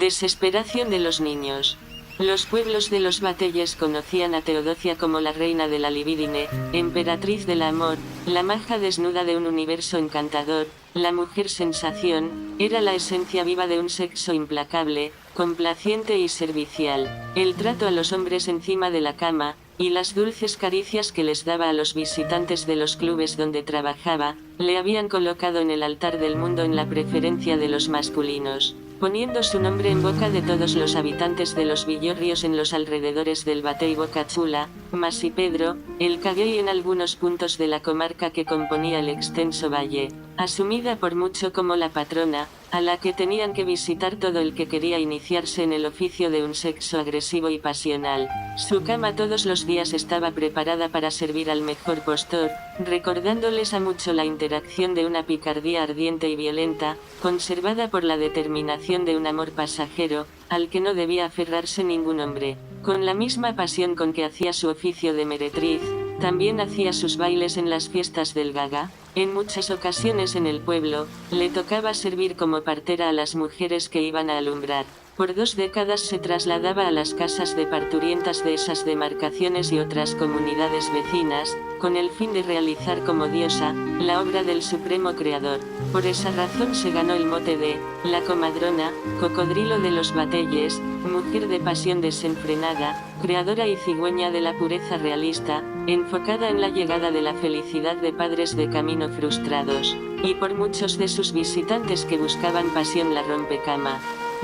Desesperación de los niños. Los pueblos de los Batelles conocían a Teodosia como la reina de la libidine, emperatriz del amor, la maja desnuda de un universo encantador, la mujer sensación, era la esencia viva de un sexo implacable, complaciente y servicial. El trato a los hombres encima de la cama, y las dulces caricias que les daba a los visitantes de los clubes donde trabajaba, le habían colocado en el altar del mundo en la preferencia de los masculinos, poniendo su nombre en boca de todos los habitantes de los villorrios en los alrededores del Batey Bocachula, Masi Pedro, el Cagué y en algunos puntos de la comarca que componía el extenso valle, asumida por mucho como la patrona, a la que tenían que visitar todo el que quería iniciarse en el oficio de un sexo agresivo y pasional. Su cama todos los días estaba preparada para servir al mejor postor, recordándoles a mucho la interacción de una picardía ardiente y violenta, conservada por la determinación de un amor pasajero, al que no debía aferrarse ningún hombre. Con la misma pasión con que hacía su oficio de meretriz, también hacía sus bailes en las fiestas del Gaga. En muchas ocasiones en el pueblo, le tocaba servir como partera a las mujeres que iban a alumbrar. Por 2 décadas se trasladaba a las casas de parturientas de esas demarcaciones y otras comunidades vecinas, con el fin de realizar como diosa, la obra del Supremo Creador. Por esa razón se ganó el mote de la comadrona, cocodrilo de los Batelles, mujer de pasión desenfrenada, creadora y cigüeña de la pureza realista, enfocada en la llegada de la felicidad de padres de camino frustrados, y por muchos de sus visitantes que buscaban pasión la rompecama.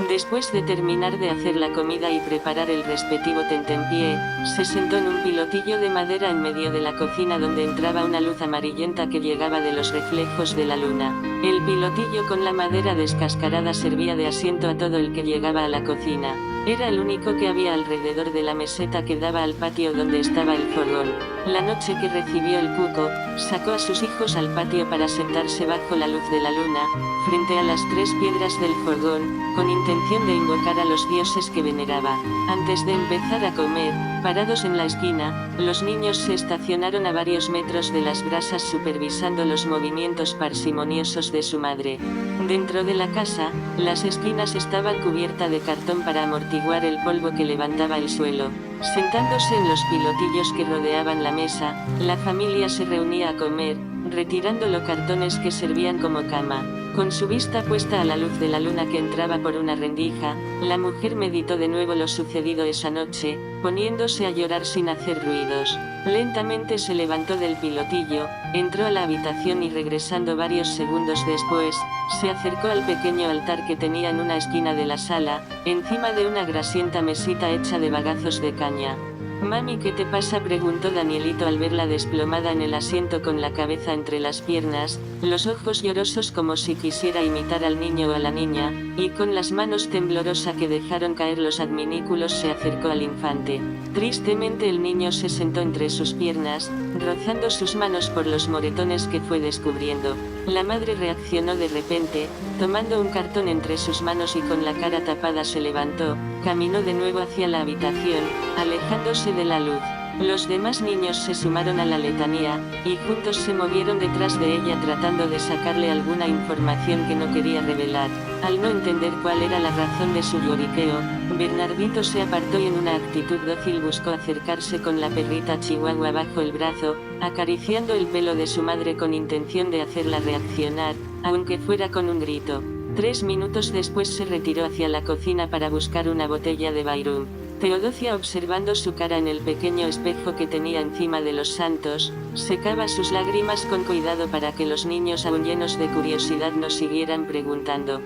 Después de terminar de hacer la comida y preparar el respectivo tentempié, se sentó en un pilotillo de madera en medio de la cocina donde entraba una luz amarillenta que llegaba de los reflejos de la luna. El pilotillo con la madera descascarada servía de asiento a todo el que llegaba a la cocina. Era el único que había alrededor de la meseta que daba al patio donde estaba el fogón. La noche que recibió el cuco, sacó a sus hijos al patio para sentarse bajo la luz de la luna, frente a las 3 piedras del fogón, con intención de invocar a los dioses que veneraba. Antes de empezar a comer, parados en la esquina, los niños se estacionaron a varios metros de las brasas supervisando los movimientos parsimoniosos de su madre. Dentro de la casa, las esquinas estaban cubiertas de cartón para amortiguar el polvo que levantaba el suelo. Sentándose en los pilotillos que rodeaban la mesa, la familia se reunía a comer, retirando los cartones que servían como cama. Con su vista puesta a la luz de la luna que entraba por una rendija, la mujer meditó de nuevo lo sucedido esa noche, poniéndose a llorar sin hacer ruidos. Lentamente se levantó del pilotillo, entró a la habitación y regresando varios segundos después, se acercó al pequeño altar que tenía en una esquina de la sala, encima de una grasienta mesita hecha de bagazos de caña. «Mami, ¿qué te pasa?», preguntó Danielito al verla desplomada en el asiento con la cabeza entre las piernas, los ojos llorosos como si quisiera imitar al niño o a la niña, y con las manos temblorosas que dejaron caer los adminículos se acercó al infante. Tristemente el niño se sentó entre sus piernas, rozando sus manos por los moretones que fue descubriendo. La madre reaccionó de repente, tomando un cartón entre sus manos y con la cara tapada se levantó, caminó de nuevo hacia la habitación, alejándose de la luz. Los demás niños se sumaron a la letanía, y juntos se movieron detrás de ella tratando de sacarle alguna información que no quería revelar. Al no entender cuál era la razón de su lloriqueo, Bernardito se apartó y en una actitud dócil buscó acercarse con la perrita chihuahua bajo el brazo, acariciando el pelo de su madre con intención de hacerla reaccionar, aunque fuera con un grito. 3 minutos después se retiró hacia la cocina para buscar una botella de Bayrum. Teodosia, observando su cara en el pequeño espejo que tenía encima de los santos, secaba sus lágrimas con cuidado para que los niños aún llenos de curiosidad no siguieran preguntando.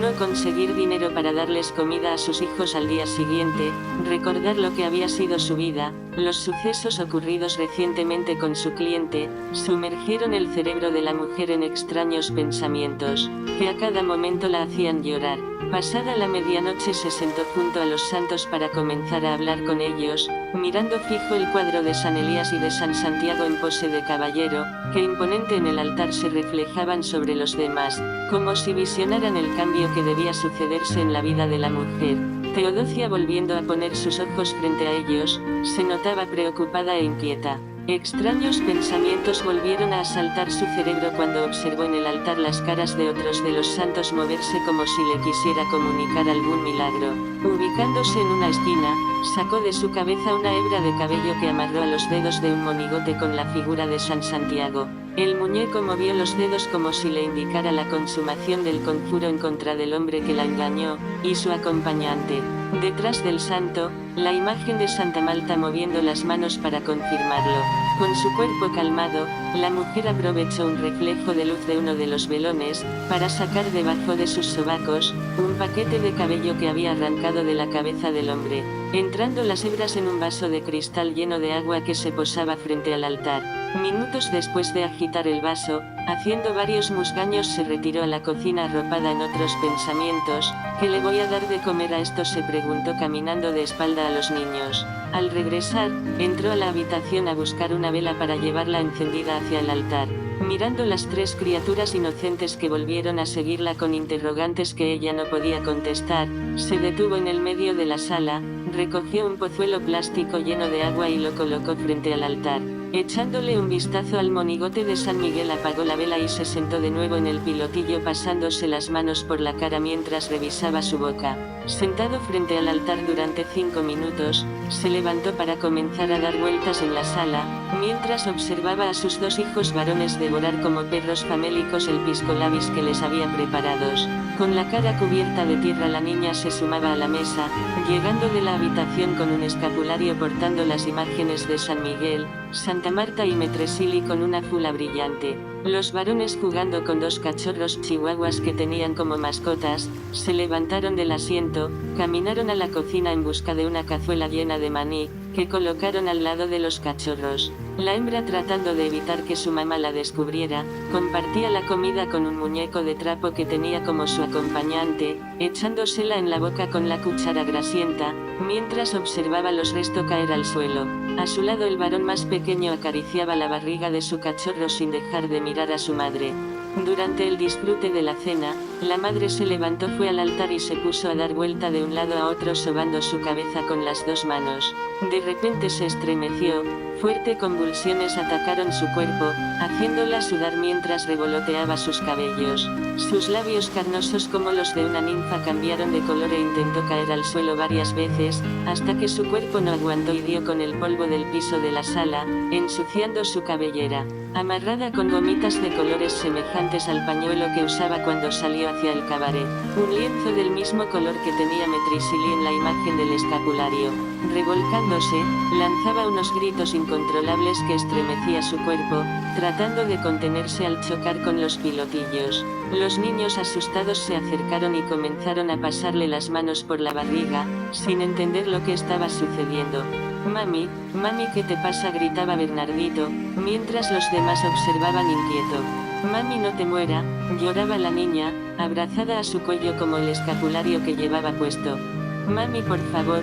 No conseguir dinero para darles comida a sus hijos al día siguiente, recordar lo que había sido su vida, los sucesos ocurridos recientemente con su cliente, sumergieron el cerebro de la mujer en extraños pensamientos, que a cada momento la hacían llorar. Pasada la medianoche se sentó junto a los santos para comenzar a hablar con ellos, mirando fijo el cuadro de San Elías y de San Santiago en pose de caballero, que imponente en el altar se reflejaban sobre los demás, como si visionaran el cambio que debía sucederse en la vida de la mujer. Teodosia, volviendo a poner sus ojos frente a ellos, se notaba preocupada e inquieta. Extraños pensamientos volvieron a asaltar su cerebro cuando observó en el altar las caras de otros de los santos moverse como si le quisiera comunicar algún milagro. Ubicándose en una esquina, sacó de su cabeza una hebra de cabello que amarró a los dedos de un monigote con la figura de San Santiago. El muñeco movió los dedos como si le indicara la consumación del conjuro en contra del hombre que la engañó, y su acompañante. Detrás del santo, la imagen de Santa Marta moviendo las manos para confirmarlo. Con su cuerpo calmado, la mujer aprovechó un reflejo de luz de uno de los velones, para sacar debajo de sus sobacos, un paquete de cabello que había arrancado de la cabeza del hombre, entrando las hebras en un vaso de cristal lleno de agua que se posaba frente al altar. Minutos después de agitar el vaso, haciendo varios musgaños se retiró a la cocina arropada en otros pensamientos. ¿Qué le voy a dar de comer a esto?, se preguntó caminando de espalda a los niños. Al regresar, entró a la habitación a buscar una vela para llevarla encendida hacia el altar. Mirando las tres criaturas inocentes que volvieron a seguirla con interrogantes que ella no podía contestar, se detuvo en el medio de la sala, recogió un pozuelo plástico lleno de agua y lo colocó frente al altar. Echándole un vistazo al monigote de San Miguel, apagó la vela y se sentó de nuevo en el pilotillo pasándose las manos por la cara mientras revisaba su boca. Sentado frente al altar durante 5 minutos, se levantó para comenzar a dar vueltas en la sala, mientras observaba a sus 2 hijos varones devorar como perros famélicos el piscolabis que les había preparados. Con la cara cubierta de tierra, la niña se sumaba a la mesa, llegando de la habitación con un escapulario portando las imágenes de San Miguel, Santa Marta y Metresili con una fula brillante. Los varones, jugando con 2 cachorros chihuahuas que tenían como mascotas, se levantaron del asiento, caminaron a la cocina en busca de una cazuela llena de maní, que colocaron al lado de los cachorros. La hembra, tratando de evitar que su mamá la descubriera, compartía la comida con un muñeco de trapo que tenía como su acompañante, echándosela en la boca con la cuchara grasienta, mientras observaba los restos caer al suelo. A su lado, el varón más pequeño acariciaba la barriga de su cachorro sin dejar de mirar a su madre. Durante el disfrute de la cena, la madre se levantó, fue al altar y se puso a dar vuelta de un lado a otro sobando su cabeza con las 2 manos. De repente se estremeció, fuertes convulsiones atacaron su cuerpo, haciéndola sudar mientras revoloteaba sus cabellos. Sus labios carnosos como los de una ninfa cambiaron de color e intentó caer al suelo varias veces, hasta que su cuerpo no aguantó y dio con el polvo del piso de la sala, ensuciando su cabellera. Amarrada con gomitas de colores semejantes al pañuelo que usaba cuando salió hacia el cabaret, un lienzo del mismo color que tenía Metrisili en la imagen del escapulario. Revolcándose, lanzaba unos gritos incontrolables que estremecía su cuerpo, tratando de contenerse al chocar con los pilotillos. Los niños asustados se acercaron y comenzaron a pasarle las manos por la barriga, sin entender lo que estaba sucediendo. «Mami, mami, ¿qué te pasa?», gritaba Bernardito, mientras los demás observaban inquieto. «Mami, no te muera», lloraba la niña, abrazada a su cuello como el escapulario que llevaba puesto. «Mami, por favor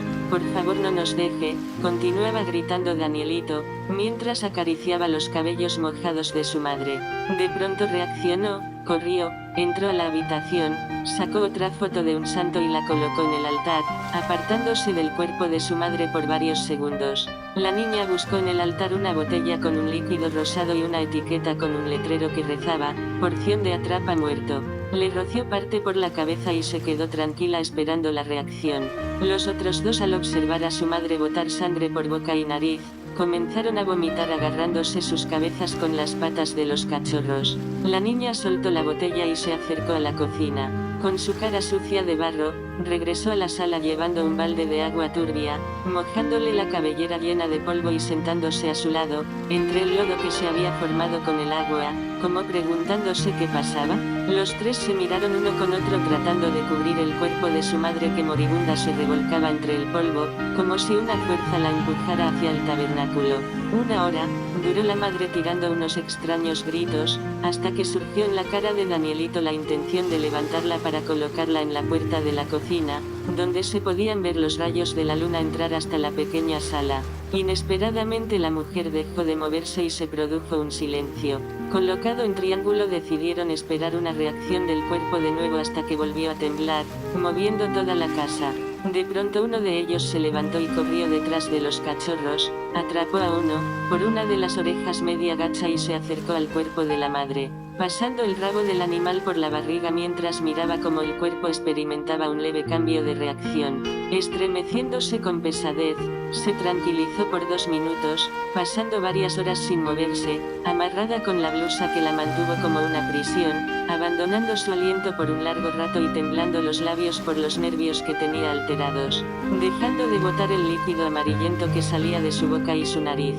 no nos deje», continuaba gritando Danielito, mientras acariciaba los cabellos mojados de su madre. De pronto reaccionó, corrió, entró a la habitación, sacó otra foto de un santo y la colocó en el altar, apartándose del cuerpo de su madre por varios segundos. La niña buscó en el altar una botella con un líquido rosado y una etiqueta con un letrero que rezaba: «Porción de atrapa muerto». Le roció parte por la cabeza y se quedó tranquila esperando la reacción. Los otros 2, al observar a su madre botar sangre por boca y nariz, comenzaron a vomitar agarrándose sus cabezas con las patas de los cachorros. La niña soltó la botella y se acercó a la cocina. Con su cara sucia de barro, regresó a la sala llevando un balde de agua turbia, mojándole la cabellera llena de polvo y sentándose a su lado, entre el lodo que se había formado con el agua, como preguntándose qué pasaba. Los 3 se miraron uno con otro tratando de cubrir el cuerpo de su madre que moribunda se revolcaba entre el polvo, como si una fuerza la empujara hacia el tabernáculo. 1 hora, duró la madre tirando unos extraños gritos, hasta que surgió en la cara de Danielito la intención de levantarla para colocarla en la puerta de la cocina, donde se podían ver los rayos de la luna entrar hasta la pequeña sala. Inesperadamente la mujer dejó de moverse y se produjo un silencio. Colocado en triángulo, decidieron esperar una reacción del cuerpo de nuevo hasta que volvió a temblar, moviendo toda la casa. De pronto uno de ellos se levantó y corrió detrás de los cachorros, atrapó a uno, por una de las orejas media gacha y se acercó al cuerpo de la madre, pasando el rabo del animal por la barriga mientras miraba cómo el cuerpo experimentaba un leve cambio de reacción. Estremeciéndose con pesadez, se tranquilizó por 2 minutos, pasando varias horas sin moverse, amarrada con la blusa que la mantuvo como una prisión, abandonando su aliento por un largo rato y temblando los labios por los nervios que tenía alterados, dejando de botar el líquido amarillento que salía de su boca y su nariz.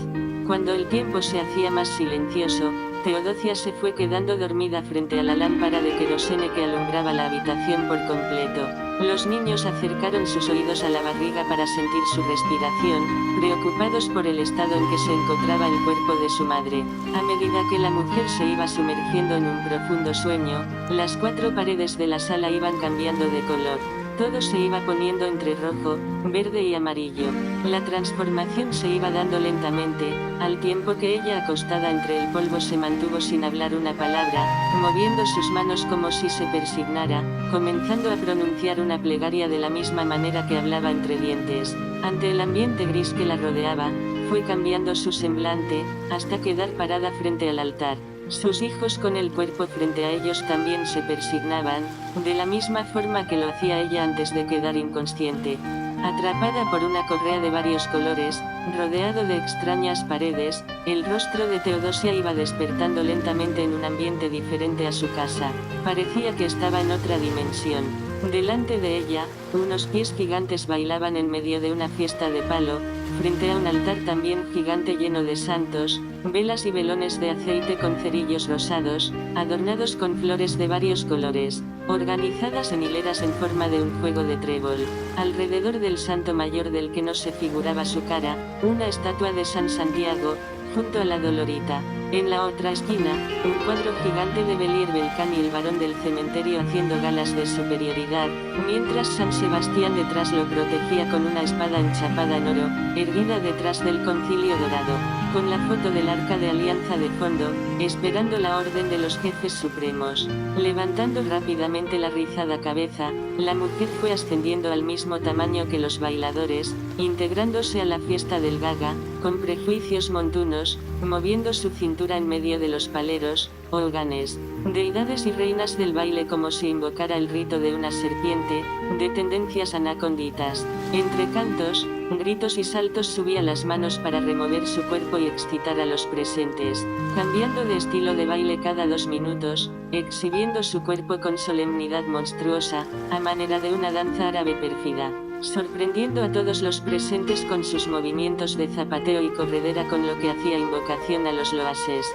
Cuando el tiempo se hacía más silencioso, Teodosia se fue quedando dormida frente a la lámpara de querosene que alumbraba la habitación por completo. Los niños acercaron sus oídos a la barriga para sentir su respiración, preocupados por el estado en que se encontraba el cuerpo de su madre. A medida que la mujer se iba sumergiendo en un profundo sueño, las 4 paredes de la sala iban cambiando de color. Todo se iba poniendo entre rojo, verde y amarillo. La transformación se iba dando lentamente, al tiempo que ella acostada entre el polvo se mantuvo sin hablar una palabra, moviendo sus manos como si se persignara, comenzando a pronunciar una plegaria de la misma manera que hablaba entre dientes. Ante el ambiente gris que la rodeaba, fue cambiando su semblante, hasta quedar parada frente al altar. Sus hijos con el cuerpo frente a ellos también se persignaban, de la misma forma que lo hacía ella antes de quedar inconsciente. Atrapada por una correa de varios colores, rodeado de extrañas paredes, el rostro de Teodosia iba despertando lentamente en un ambiente diferente a su casa. Parecía que estaba en otra dimensión. Delante de ella, unos pies gigantes bailaban en medio de una fiesta de palo, frente a un altar también gigante lleno de santos, velas y velones de aceite con cerillos rosados, adornados con flores de varios colores, organizadas en hileras en forma de un juego de trébol. Alrededor del santo mayor del que no se figuraba su cara, una estatua de San Santiago, junto a la Dolorita. En la otra esquina, un cuadro gigante de Belier Belcán y el varón del cementerio haciendo galas de superioridad, mientras San Sebastián detrás lo protegía con una espada enchapada en oro, erguida detrás del concilio dorado, con la foto del arca de alianza de fondo, esperando la orden de los jefes supremos. Levantando rápidamente la rizada cabeza, la mujer fue ascendiendo al mismo tamaño que los bailadores, integrándose a la fiesta del Gaga, con prejuicios montunos, moviendo su cintura en medio de los paleros, holganes, deidades y reinas del baile como si invocara el rito de una serpiente, de tendencias anaconditas. Entre cantos, gritos y saltos subía las manos para remover su cuerpo y excitar a los presentes, cambiando de estilo de baile cada 2 minutos, exhibiendo su cuerpo con solemnidad monstruosa, a manera de una danza árabe pérfida, sorprendiendo a todos los presentes con sus movimientos de zapateo y corredera con lo que hacía invocación a los loases.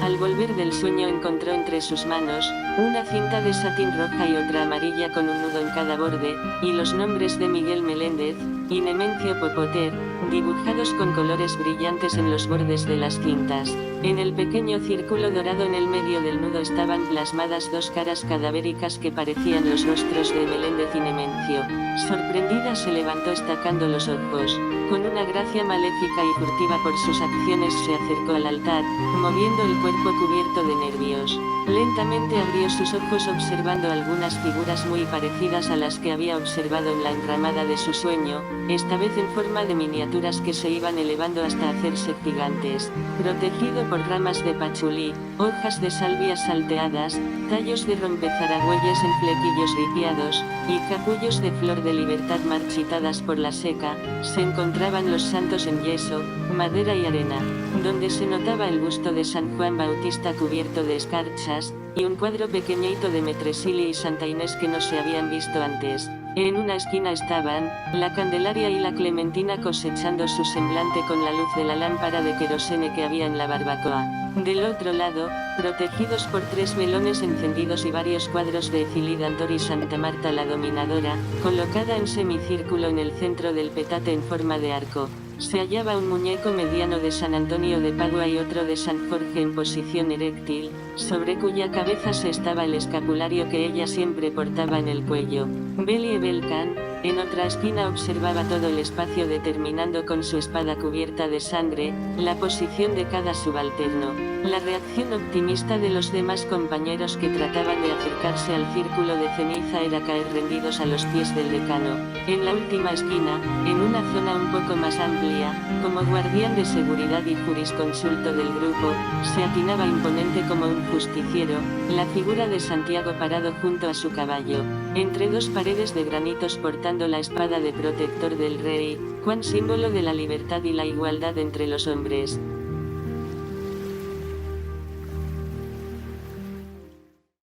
Al volver del sueño encontró entre sus manos, una cinta de satín roja y otra amarilla con un nudo en cada borde, y los nombres de Miguel Meléndez y Nemencio Popoter, dibujados con colores brillantes en los bordes de las cintas. En el pequeño círculo dorado en el medio del nudo estaban plasmadas 2 caras cadavéricas que parecían los rostros de Meléndez y Nemencio. Sorprendida se levantó estacando los ojos. Con una gracia maléfica y furtiva por sus acciones se acercó al altar, moviendo el cuerpo cubierto de nervios. Lentamente abrió sus ojos observando algunas figuras muy parecidas a las que había observado en la enramada de su sueño, esta vez en forma de miniaturas que se iban elevando hasta hacerse gigantes, protegido por ramas de pachulí, hojas de salvia salteadas, tallos de rompezaragüeyes en flequillos ripiados, y capullos de flor de libertad marchitadas por la seca. Se encontraban los santos en yeso, madera y arena, donde se notaba el busto de San Juan Bautista cubierto de escarchas, y un cuadro pequeñito de Metresili y Santa Inés que no se habían visto antes. En una esquina estaban, la Candelaria y la Clementina cosechando su semblante con la luz de la lámpara de querosene que había en la barbacoa. Del otro lado, protegidos por 3 velones encendidos y varios cuadros de Ecilidantor y Santa Marta la Dominadora, colocada en semicírculo en el centro del petate en forma de arco, se hallaba un muñeco mediano de San Antonio de Padua y otro de San Jorge en posición eréctil, sobre cuya cabeza se estaba el escapulario que ella siempre portaba en el cuello. Belie Belcán, En otra esquina observaba todo el espacio determinando con su espada cubierta de sangre, la posición de cada subalterno. La reacción optimista de los demás compañeros que trataban de acercarse al círculo de ceniza era caer rendidos a los pies del decano. En la última esquina, en una zona un poco más amplia, como guardián de seguridad y jurisconsulto del grupo, se atinaba imponente como un justiciero, la figura de Santiago parado junto a su caballo, entre dos paredes de granitos portando la espada de protector del rey, cuán símbolo de la libertad y la igualdad entre los hombres.